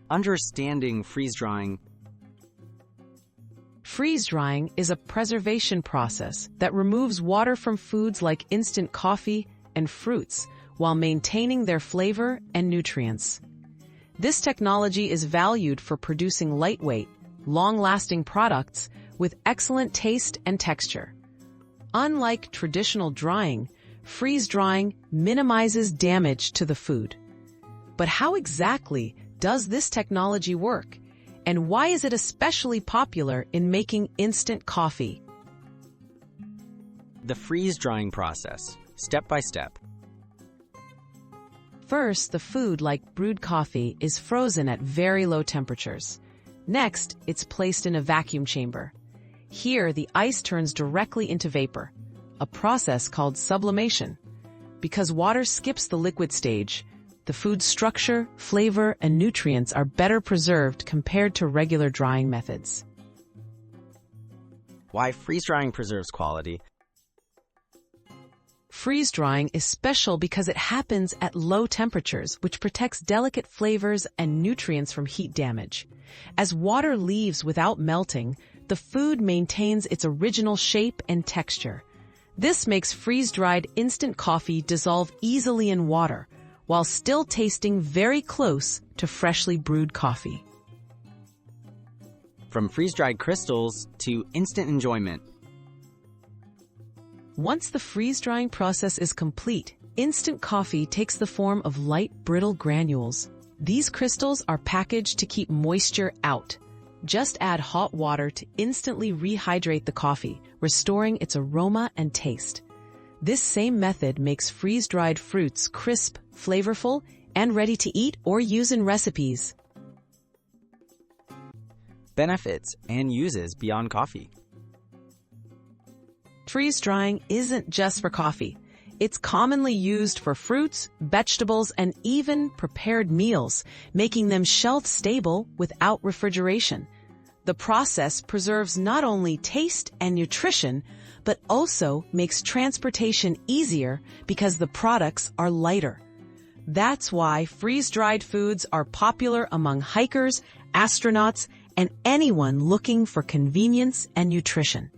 Understanding freeze-drying. Freeze-drying is a preservation process that removes water from foods like instant coffee and fruits while maintaining their flavor and nutrients. This technology is valued for producing lightweight, long-lasting products with excellent taste and texture. Unlike traditional drying, freeze-drying minimizes damage to the food. But how exactly does this technology work? And why is it especially popular in making instant coffee? The freeze-drying process, step by step. First, the food, like brewed coffee, is frozen at very low temperatures. Next, it's placed in a vacuum chamber. Here, the ice turns directly into vapor, a process called sublimation. Because water skips the liquid stage, the food's structure, flavor, and nutrients are better preserved compared to regular drying methods. Why freeze-drying preserves quality. Freeze-drying is special because it happens at low temperatures, which protects delicate flavors and nutrients from heat damage. As water leaves without melting, the food maintains its original shape and texture. This makes freeze-dried instant coffee dissolve easily in water, while still tasting very close to freshly brewed coffee. From freeze-dried crystals to instant enjoyment. Once the freeze-drying process is complete, instant coffee takes the form of light, brittle granules. These crystals are packaged to keep moisture out. Just add hot water to instantly rehydrate the coffee, restoring its aroma and taste. This same method makes freeze-dried fruits crisp, flavorful, and ready to eat or use in recipes. Benefits and uses beyond coffee. Freeze-drying isn't just for coffee. It's commonly used for fruits, vegetables, and even prepared meals, making them shelf-stable without refrigeration. The process preserves not only taste and nutrition, but also makes transportation easier because the products are lighter. That's why freeze-dried foods are popular among hikers, astronauts, and anyone looking for convenience and nutrition.